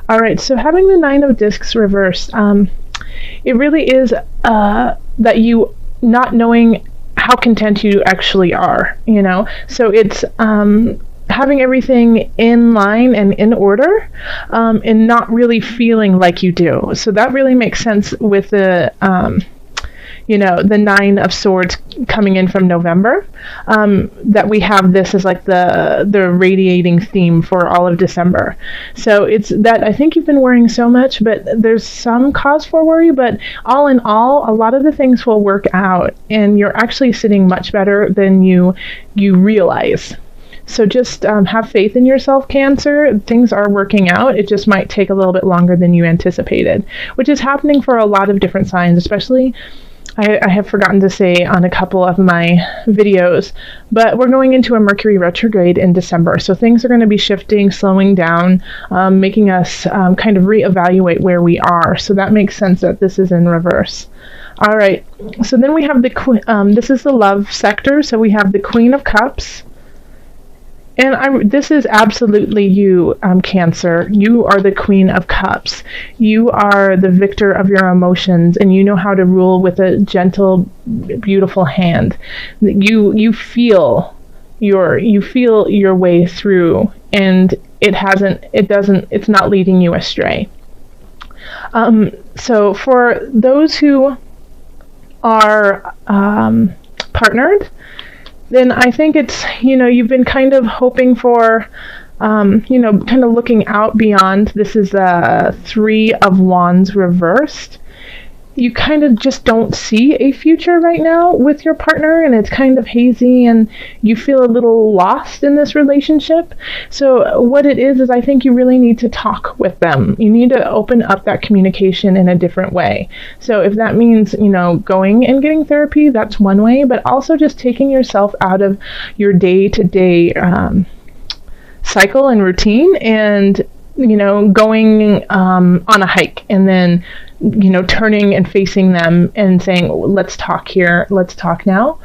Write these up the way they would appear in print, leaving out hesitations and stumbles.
All right, so having the Nine of Discs reversed, it really is that you not knowing how content you actually are, you know? So it's having everything in line and in order, and not really feeling like you do. So that really makes sense with the the Nine of Swords coming in from November, that we have this as like the radiating theme for all of December. So it's that I think you've been worrying so much, but there's some cause for worry, but all in all, a lot of the things will work out, and you're actually sitting much better than you realize. So just have faith in yourself, Cancer. Things are working out. It just might take a little bit longer than you anticipated, which is happening for a lot of different signs, especially I have forgotten to say on a couple of my videos, but we're going into a Mercury retrograde in December. So things are going to be shifting, slowing down, making us kind of reevaluate where we are. So that makes sense that this is in reverse. All right. So then we have this is the love sector. So we have the Queen of Cups. And this is absolutely you, Cancer. You are the Queen of Cups. You are the victor of your emotions, and you know how to rule with a gentle, beautiful hand. You feel your way through, and it's not leading you astray. So for those who are partnered, then I think it's, you've been kind of hoping for, kind of looking out beyond. This is the Three of Wands reversed. You kind of just don't see a future right now with your partner, and it's kind of hazy, and you feel a little lost in this relationship. So what it is I think you really need to talk with them. You need to open up that communication in a different way. So if that means, going and getting therapy, that's one way, but also just taking yourself out of your day-to-day cycle and routine, and going on a hike, and then turning and facing them and saying, let's talk here, let's talk now.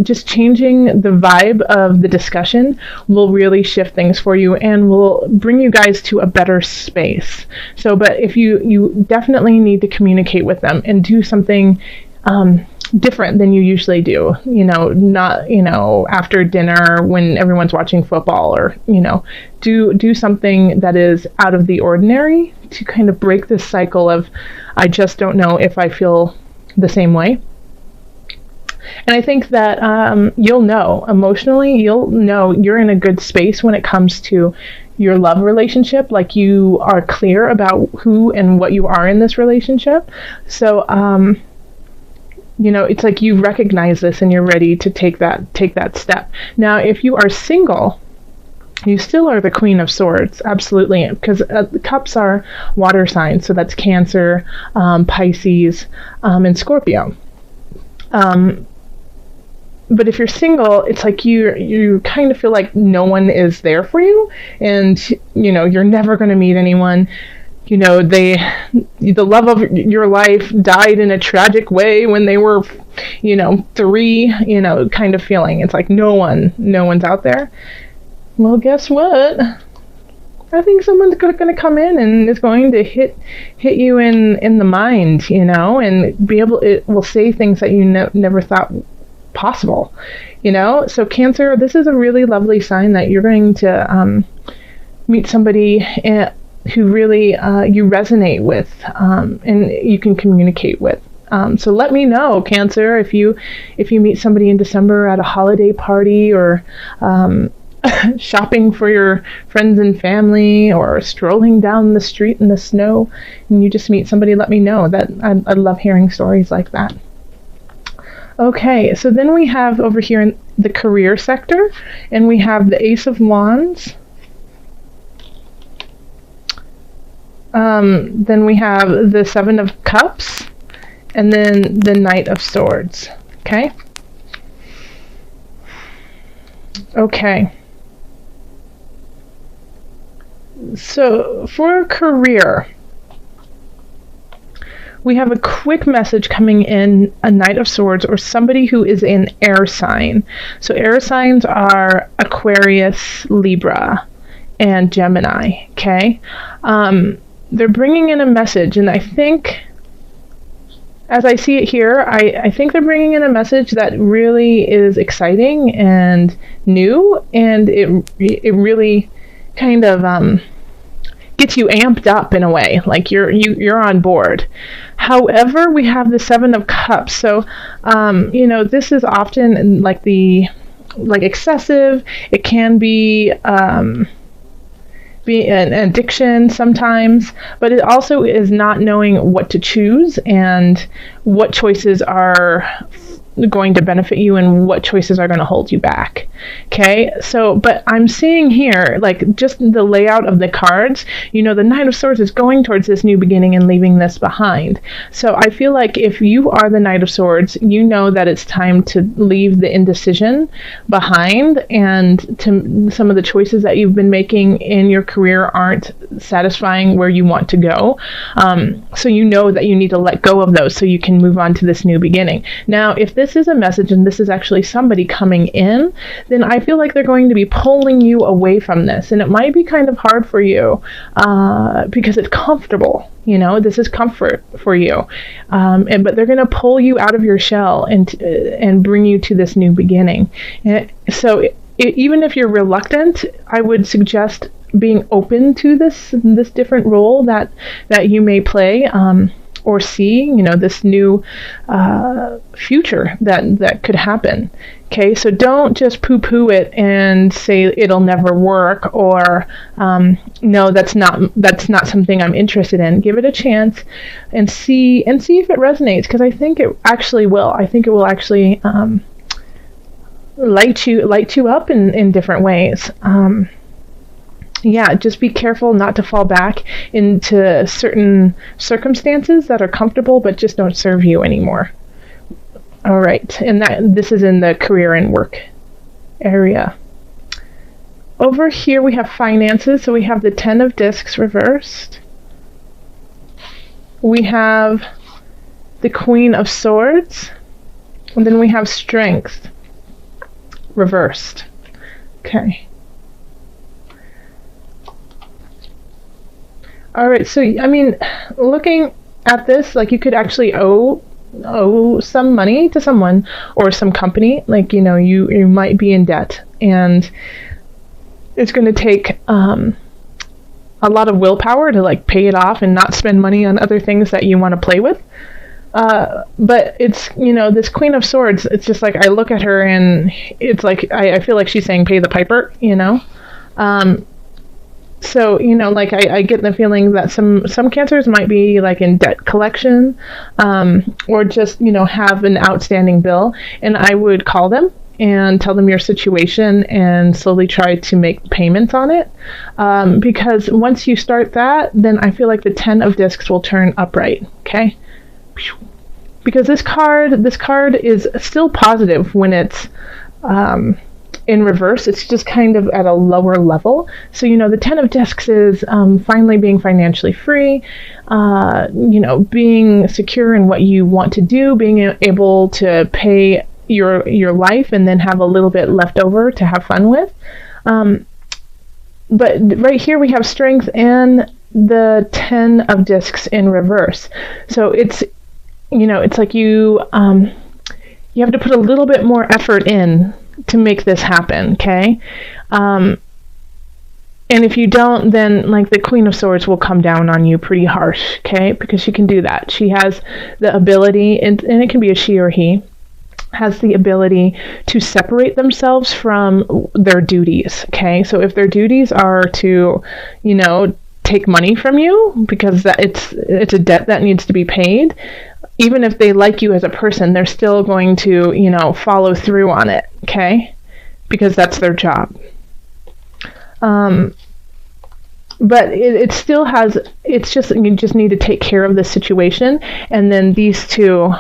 Just changing the vibe of the discussion will really shift things for you and will bring you guys to a better space. So, but if you definitely need to communicate with them and do something different than you usually do, not, after dinner when everyone's watching football, or, do something that is out of the ordinary to kind of break this cycle of, I just don't know if I feel the same way. And I think that you'll know emotionally, you're in a good space when it comes to your love relationship. Like, you are clear about who and what you are in this relationship. So, it's like you recognize this and you're ready to take that step. Now, if you are single, you still are the Queen of Swords, absolutely, because the cups are water signs, so that's Cancer, Pisces, and Scorpio. But if you're single, it's like you kind of feel like no one is there for you, and you're never going to meet anyone. The love of your life died in a tragic way when they were, 3, kind of feeling. It's like no one's out there. Well, guess what? I think someone's going to come in and is going to hit you in the mind, and it will say things that you never thought possible, So Cancer, this is a really lovely sign that you're going to meet somebody who really you resonate with, and you can communicate with. So let me know, Cancer, if you meet somebody in December at a holiday party, or shopping for your friends and family, or strolling down the street in the snow, and you just meet somebody, let me know. That I love hearing stories like that. Okay, so then we have over here in the career sector, and we have the Ace of Wands. Then we have the Seven of Cups, and then the Knight of Swords. Okay? Okay. So for career, we have a quick message coming in, a Knight of Swords, or somebody who is an air sign. So air signs are Aquarius, Libra, and Gemini, okay? They're bringing in a message, and I think, as I see it here, I think they're bringing in a message that really is exciting and new, and it really kind of gets you amped up in a way, like you're on board. However, we have the Seven of Cups, so this is often like excessive. It can be an addiction sometimes, but it also is not knowing what to choose and what choices are going to benefit you and what choices are going to hold you back. Okay, so but I'm seeing here, like, just the layout of the cards, the Knight of Swords is going towards this new beginning and leaving this behind. So I feel like if you are the Knight of Swords, you know that it's time to leave the indecision behind, and to some of the choices that you've been making in your career aren't satisfying where you want to go. So you know that you need to let go of those so you can move on to this new beginning. Now, if this is a message and this is actually somebody coming in, then I feel like they're going to be pulling you away from this, and it might be kind of hard for you because it's comfortable. This is comfort for you, but they're going to pull you out of your shell and bring you to this new beginning. So even if you're reluctant, I would suggest being open to this different role that you may play, or see, this new future that could happen. Okay, so don't just poo-poo it and say it'll never work, or no, that's not something I'm interested in. Give it a chance and see if it resonates, because I think it actually will. I think it will actually light you up in different ways. Just be careful not to fall back into certain circumstances that are comfortable but just don't serve you anymore. All right, and this is in the career and work area. Over here we have finances, so we have the Ten of Discs reversed. We have the Queen of Swords, and then we have Strength reversed. Okay. All right, so looking at this, like, you could actually owe some money to someone or some company. Like, you might be in debt, and it's going to take a lot of willpower to like pay it off and not spend money on other things that you want to play with. But it's, this Queen of Swords, it's just like, I look at her and it's like, I feel like she's saying pay the piper, So, like, I get the feeling that some cancers might be like in debt collection, or just, have an outstanding bill, and I would call them and tell them your situation and slowly try to make payments on it. Because once you start that, then I feel like the Ten of Discs will turn upright. Okay. Because this card is still positive when it's, in reverse. It's just kind of at a lower level. So, the Ten of Discs is finally being financially free, being secure in what you want to do, being able to pay your life and then have a little bit left over to have fun with. But right here we have Strength and the Ten of Discs in reverse. So it's, it's like you have to put a little bit more effort in to make this happen, okay? And if you don't, then like the Queen of Swords will come down on you pretty harsh, okay? Because she can do that. She has the ability, and it can be a she or he, has the ability to separate themselves from their duties, okay? So if their duties are to, take money from you because it's a debt that needs to be paid, even if they like you as a person, they're still going to, follow through on it, okay? Because that's their job. But it still has, it's just, you just need to take care of the situation, and then these two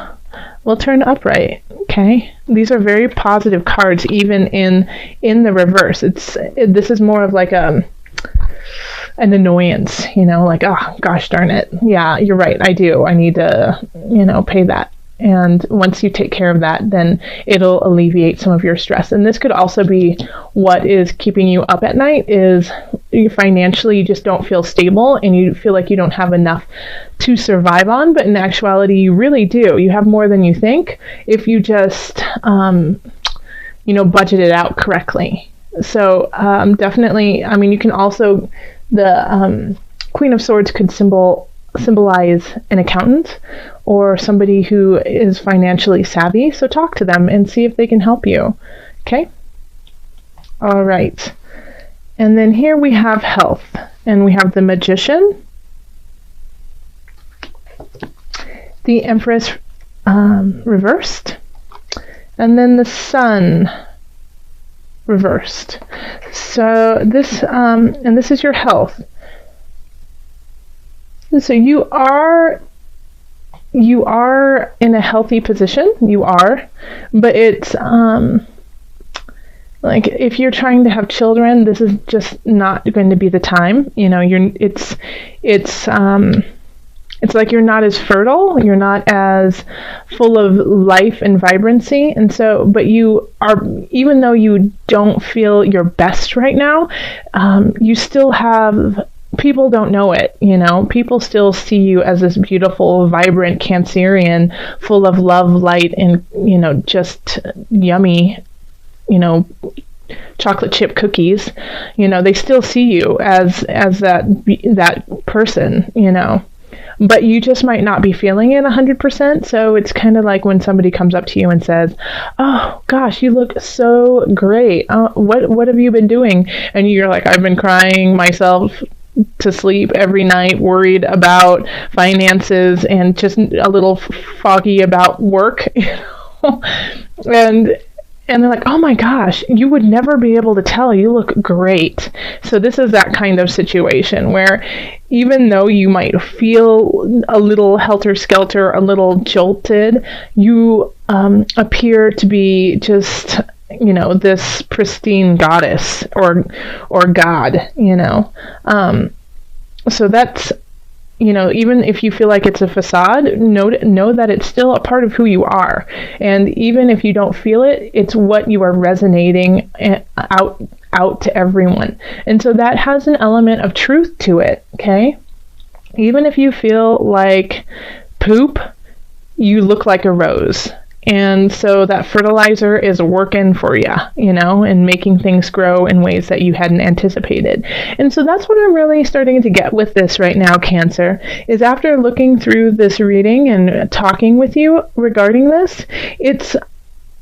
will turn upright, okay? These are very positive cards, even in the reverse. This is more of like an annoyance, like, oh, gosh darn it. Yeah, you're right, I do. I need to, pay that. And once you take care of that, then it'll alleviate some of your stress. And this could also be what is keeping you up at night, is you financially just don't feel stable and you feel like you don't have enough to survive on. But in actuality, you really do. You have more than you think if you just, budget it out correctly. So definitely, I mean, you can also, the Queen of Swords could symbolize an accountant or somebody who is financially savvy. So talk to them and see if they can help you. Okay? All right. And then here we have health, and we have the Magician, the Empress reversed, and then the Sun reversed. So this, and this is your health. So you are in a healthy position. You are, but it's like if you're trying to have children, this is just not going to be the time. It's like you're not as fertile, you're not as full of life and vibrancy. And so, but you are, even though you don't feel your best right now, you still have, people don't know it, people still see you as this beautiful, vibrant Cancerian, full of love, light, and, just yummy, chocolate chip cookies. They still see you as that person, but you just might not be feeling it 100%. So it's kind of like when somebody comes up to you and says, "Oh gosh, you look so great. What have you been doing?" And you're like, "I've been crying myself to sleep every night, worried about finances and just a little foggy about work." And they're like, "Oh my gosh, you would never be able to tell. You look great." So this is that kind of situation where even though you might feel a little helter-skelter, a little jolted, you appear to be just, this pristine goddess or god, So that's, even if you feel like it's a facade, know that it's still a part of who you are. And even if you don't feel it, it's what you are resonating out to everyone. And so that has an element of truth to it, okay? Even if you feel like poop, you look like a rose. And so that fertilizer is working for you, and making things grow in ways that you hadn't anticipated. And so that's what I'm really starting to get with this right now, Cancer, is after looking through this reading and talking with you regarding this, it's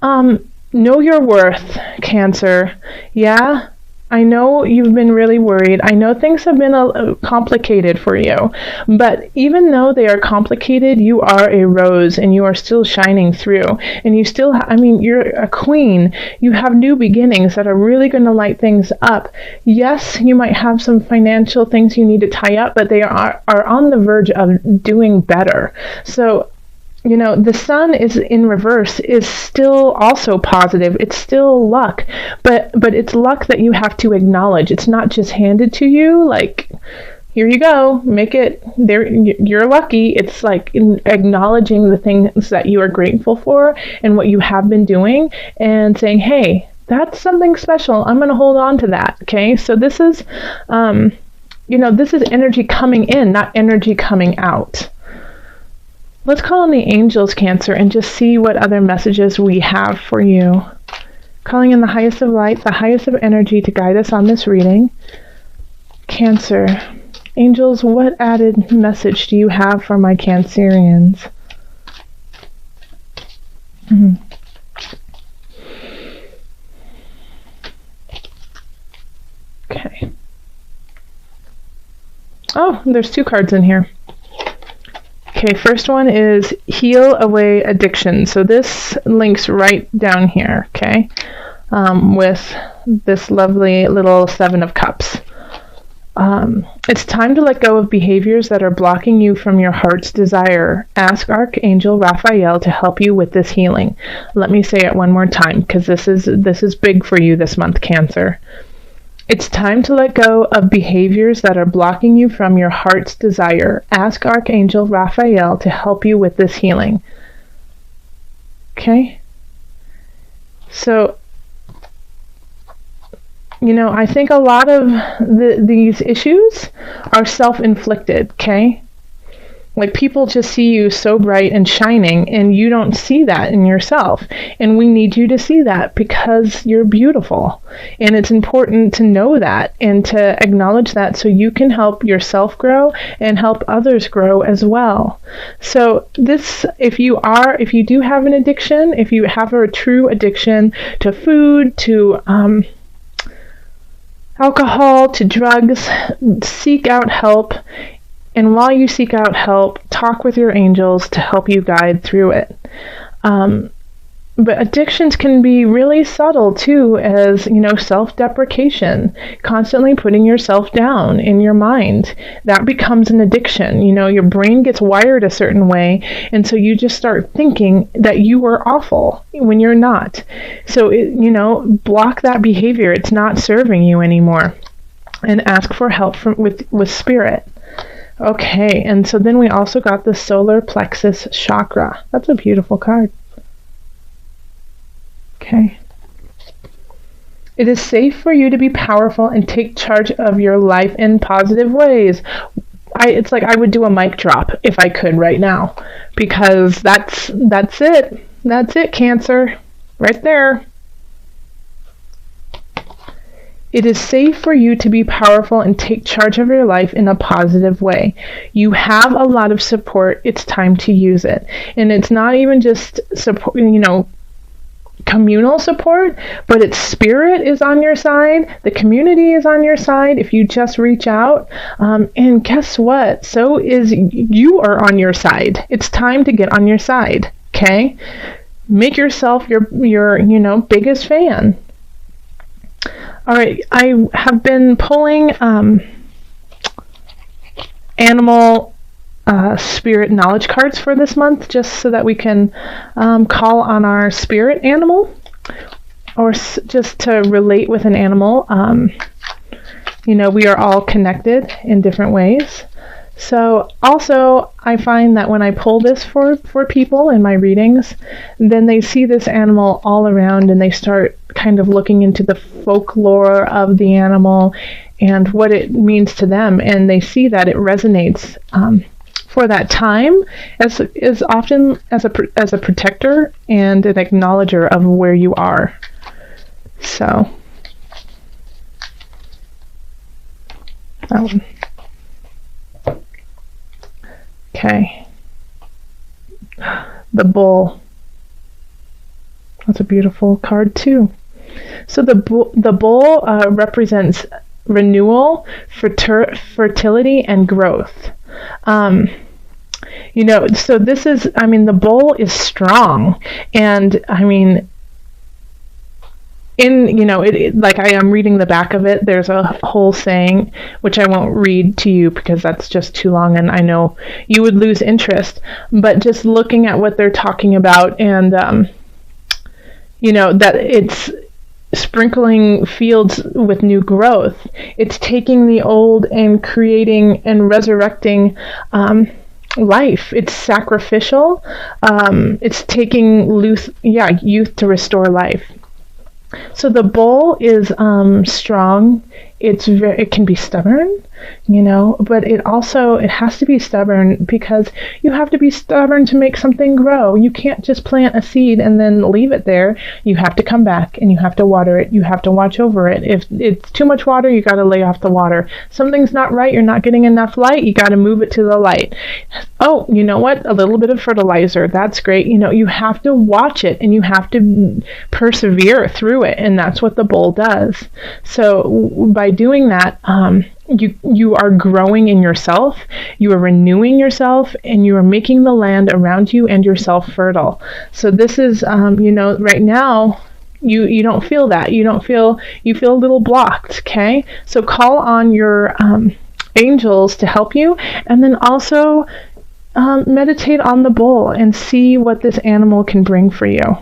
know your worth, Cancer. Yeah, I know you've been really worried. I know things have been complicated for you, but even though they are complicated, you are a rose and you are still shining through. And you still, you're a queen. You have new beginnings that are really going to light things up. Yes, you might have some financial things you need to tie up, but they are on the verge of doing better. So, the Sun is in reverse is still also positive. It's still luck, but it's luck that you have to acknowledge. It's not just handed to you like, here you go, make it there. You're lucky. It's like acknowledging the things that you are grateful for and what you have been doing and saying, hey, that's something special. I'm going to hold on to that. Okay. So this is, this is energy coming in, not energy coming out. Let's call on the angels, Cancer, and just see what other messages we have for you. Calling in the highest of light, the highest of energy to guide us on this reading. Cancer. Angels, what added message do you have for my Cancerians? Okay. Oh, there's 2 cards in here. Okay, first one is Heal Away Addiction. So this links right down here, okay, with this lovely little 7 of Cups. It's time to let go of behaviors that are blocking you from your heart's desire. Ask Archangel Raphael to help you with this healing. Let me say it one more time, because this is big for you this month, Cancer. It's time to let go of behaviors that are blocking you from your heart's desire. Ask Archangel Raphael to help you with this healing. Okay? So, I think a lot of these issues are self-inflicted, okay? Like, people just see you so bright and shining, and you don't see that in yourself. And we need you to see that because you're beautiful. And it's important to know that and to acknowledge that so you can help yourself grow and help others grow as well. So if you do have an addiction, if you have a true addiction to food, to alcohol, to drugs, seek out help. And while you seek out help, talk with your angels to help you guide through it. But addictions can be really subtle too, as, self-deprecation, constantly putting yourself down in your mind. That becomes an addiction. Your brain gets wired a certain way, and so you just start thinking that you are awful when you're not. So, block that behavior. It's not serving you anymore. And ask for help with spirit. Okay, and so then we also got the solar plexus chakra. That's a beautiful card. Okay. It is safe for you to be powerful and take charge of your life in positive ways. It's like I would do a mic drop if I could right now, because that's it. That's it, Cancer. Right there. It is safe for you to be powerful and take charge of your life in a positive way. You have a lot of support. It's time to use it. And it's not even just support, communal support, but it's spirit is on your side. The community is on your side if you just reach out. And guess what? So is you are on your side. It's time to get on your side. Okay? Make yourself your biggest fan. All right, I have been pulling animal spirit knowledge cards for this month, just so that we can call on our spirit animal, or just to relate with an animal. We are all connected in different ways. So also, I find that when I pull this for people in my readings, then they see this animal all around and they start kind of looking into the folklore of the animal and what it means to them, and they see that it resonates for that time as often as a protector and an acknowledger of where you are. So that one. Okay. The bull. That's a beautiful card too. So the bull represents renewal, fertility, and growth. So this is, the bull is strong, and like I am reading the back of it, there's a whole saying, which I won't read to you because that's just too long and I know you would lose interest, but just looking at what they're talking about, and that it's sprinkling fields with new growth. It's taking the old and creating and resurrecting life. It's sacrificial. It's taking youth to restore life. So the bull is strong. It can be stubborn, but it has to be stubborn because you have to be stubborn to make something grow. You can't just plant a seed and then leave it there. You have to come back and you have to water it. You have to watch over it. If it's too much water, you got to lay off the water. Something's not right. You're not getting enough light. You got to move it to the light. Oh, you know what? A little bit of fertilizer. That's great. You have to watch it and you have to persevere through it. And that's what the bull does. So by doing that, you are growing in yourself, you are renewing yourself, and you are making the land around you and yourself fertile. So this is, right now, you don't feel that. You feel a little blocked, okay? So call on your angels to help you, and then also meditate on the bull and see what this animal can bring for you.